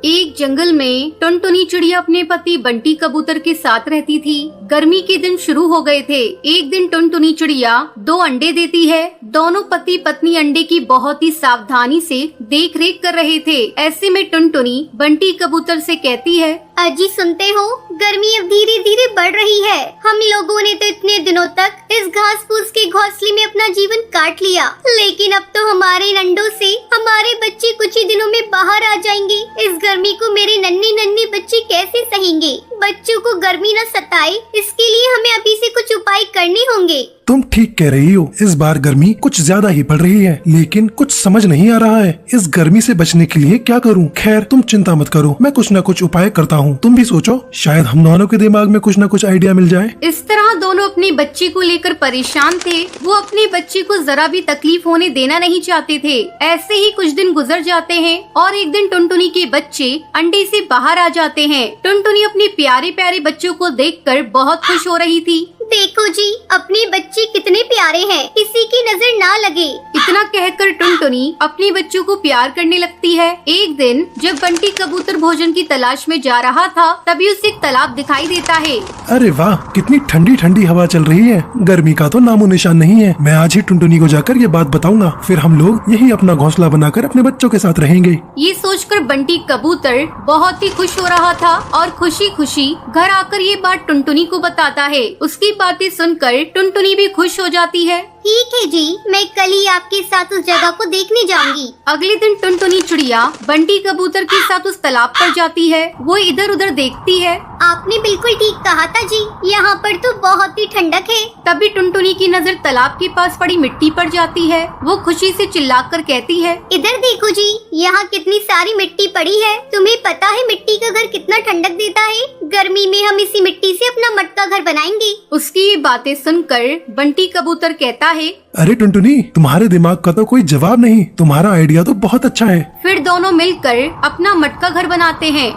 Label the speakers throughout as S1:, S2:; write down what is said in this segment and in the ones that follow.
S1: एक जंगल में टुनटुनी चिड़िया अपने पति बंटी कबूतर के साथ रहती थी। गर्मी के दिन शुरू हो गए थे। एक दिन टुनटुनी चिड़िया 2 अंडे देती है। दोनों पति पत्नी अंडे की बहुत ही सावधानी से देख रेख कर रहे थे। ऐसे में टुनटुनी बंटी कबूतर से कहती है,
S2: अजी सुनते हो, गर्मी अब धीरे धीरे बढ़ रही है। हम लोगों ने तो इतने दिनों तक इस घास फूस के घोंसले में अपना जीवन काट लिया, लेकिन अब तो हमारे अंडों से हमारे बच्चे कुछ ही दिनों में बाहर आ जाएंगे। इस गर्मी को मेरे नन्हे नन्हे बच्चे कैसे सहेंगे? बच्चों को गर्मी न सताए, इसके लिए हमें अभी से कुछ उपाय करने होंगे।
S3: तुम ठीक कह रही हो, इस बार गर्मी कुछ ज्यादा ही पड़ रही है, लेकिन कुछ समझ नहीं आ रहा है इस गर्मी से बचने के लिए क्या करूं। खैर तुम चिंता मत करो, मैं कुछ न कुछ उपाय करता हूं। तुम भी सोचो, शायद हम दोनों के दिमाग में कुछ न कुछ आइडिया मिल जाए।
S1: इस तरह दोनों अपने बच्चे को लेकर परेशान थे। वो अपने बच्चे को जरा भी तकलीफ होने देना नहीं चाहते थे। ऐसे ही कुछ दिन गुजर जाते हैं और एक दिन टुनटुनी के बच्चे अंडे से बाहर आ जाते हैं। टुनटुनी अपने प्यारे प्यारे बच्चों को देखकर बहुत खुश हो रही थी।
S2: देखो जी, अपने बच्चे कितने प्यारे हैं, किसी की नजर ना लगे।
S1: इतना कहकर टुनटुनी अपने बच्चों को प्यार करने लगती है। एक दिन जब बंटी कबूतर भोजन की तलाश में जा रहा था, तभी उसे एक तालाब दिखाई देता है।
S3: अरे वाह, कितनी ठंडी ठंडी हवा चल रही है। गर्मी का तो नामो निशान नहीं है। मैं आज ही टुनटुनी को जाकर ये बात बताऊंगा, फिर हम लोग यही अपना घोंसला बनाकर अपने बच्चों के साथ रहेंगे।
S1: ये सोचकर बंटी कबूतर बहुत ही खुश हो रहा था और खुशी खुशी घर आकर ये बात टुनटुनी को बताता है। उसकी बातें सुनकर टुनटुनी भी खुश हो जाती है।
S2: ठीक है जी, मैं कल ही आपके साथ उस जगह को देखने जाऊंगी।
S1: अगले दिन टुनटुनी चिड़िया बंटी कबूतर के साथ उस तालाब पर जाती है। वो इधर उधर देखती है।
S2: आपने बिल्कुल ठीक कहा था जी, यहाँ पर तो बहुत ही ठंडक है।
S1: तभी टुनटुनी की नजर तालाब के पास पड़ी मिट्टी पर जाती है। वो खुशी से चिल्लाकर कहती है,
S2: इधर देखो जी, यहाँ कितनी सारी मिट्टी पड़ी है। तुम्हें पता है मिट्टी का घर कितना ठंडक देता है? गर्मी में हम इसी मिट्टी से अपना मटका घर बनाएंगे।
S1: उसकी ये बातें सुनकर बंटी कबूतर कहता है,
S3: अरे टुनटुनी, तुम्हारे दिमाग का तो कोई जवाब नहीं। तुम्हारा आइडिया तो बहुत अच्छा है।
S1: फिर दोनों मिलकर अपना मटका घर बनाते हैं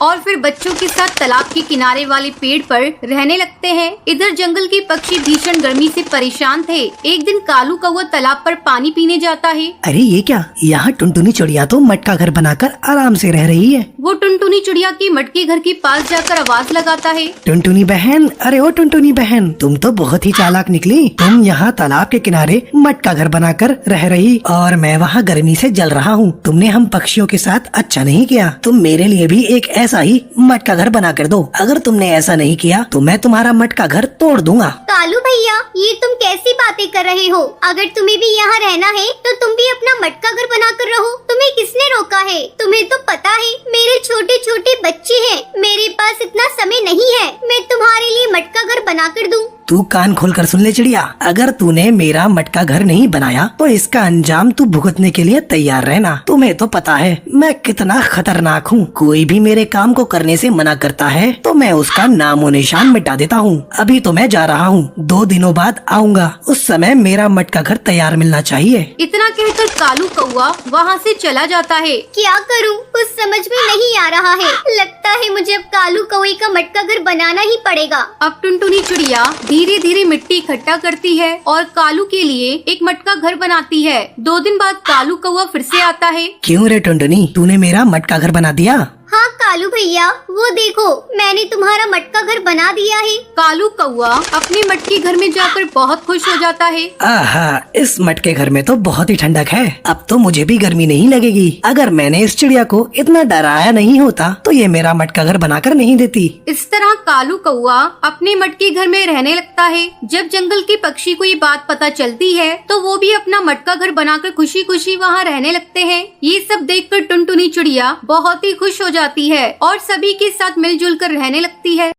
S1: और फिर बच्चों के साथ तालाब के किनारे वाले पेड़ पर रहने लगते हैं। इधर जंगल के पक्षी भीषण गर्मी से परेशान थे। एक दिन कालू कौवा तालाब पर पानी पीने जाता है।
S4: अरे ये क्या, यहाँ टुनटुनी चिड़िया तो मटका घर बनाकर आराम से रह रही है।
S1: वो टुनटुनी चिड़िया की मटके घर के पास जाकर आवाज लगाता है,
S4: टुनटुनी बहन, अरे ओ टुनटुनी बहन, तुम तो बहुत ही चालाक निकली। तुम यहाँ तालाब के किनारे मटका घर बनाकर रह रही और मैं वहाँ गर्मी से जल रहा हूँ। तुमने हम पक्षियों के साथ अच्छा नहीं किया। तुम मेरे लिए भी एक ऐसा ही मटका घर बना कर दो। अगर तुमने ऐसा नहीं किया तो मैं तुम्हारा मटका घर तोड़ दूंगा।
S2: कालू भैया, ये तुम कैसी बातें कर रहे हो? अगर तुम्हें भी यहाँ रहना है तो तुम भी अपना मटका घर बना कर रहो। तुम्हें किसने रोका है? तुम्हें तो पता है मेरे छोटे छोटे बच्चे हैं, मेरे पास इतना समय नहीं है मैं तुम्हारे लिए मटका घर बना कर दूं।
S4: तू कान खोलकर सुन ले चिड़िया, अगर तूने मेरा मटका घर नहीं बनाया तो इसका अंजाम तू भुगतने के लिए तैयार रहना। तुम्हें तो पता है मैं कितना खतरनाक हूँ। कोई भी मेरे काम को करने से मना करता है तो मैं उसका नामो निशान मिटा देता हूँ। अभी तो मैं जा रहा हूँ, 2 दिनों बाद आऊँगा। उस समय मेरा मटका घर तैयार मिलना चाहिए।
S1: इतना कहकर कालू कौवा वहाँ से चला जाता है।
S2: क्या करूँ कुछ समझ में नहीं आ रहा है। लगता है मुझे अब कालू कौवे का मटका घर बनाना ही पड़ेगा।
S1: अब टुनटुनी चिड़िया धीरे धीरे मिट्टी इकट्ठा करती है और कालू के लिए एक मटका घर बनाती है। 2 दिन बाद कालू कौवा फिर से आता है।
S4: क्यों रे टुनटुनी, तूने मेरा मटका घर बना दिया?
S2: हाँ कालू भैया, वो देखो मैंने तुम्हारा मटका घर बना दिया है।
S1: कालू कौवा अपने मटके घर में जाकर बहुत खुश हो जाता है।
S4: आहा, इस मटके घर में तो बहुत ही ठंडक है। अब तो मुझे भी गर्मी नहीं लगेगी। अगर मैंने इस चिड़िया को इतना डराया नहीं होता तो ये मेरा मटका घर बनाकर नहीं देती।
S1: इस तरह कालू कौवा अपने मटके घर में रहने लगता है। जब जंगल के पक्षी को ये बात पता चलती है तो वो भी अपना मटका घर बनाकर खुशी खुशी वहाँ रहने लगते हैं। ये सब देखकर टुनटुनी चिड़िया बहुत ही खुश हो जाती है और सभी के साथ मिलजुल कर रहने लगती है।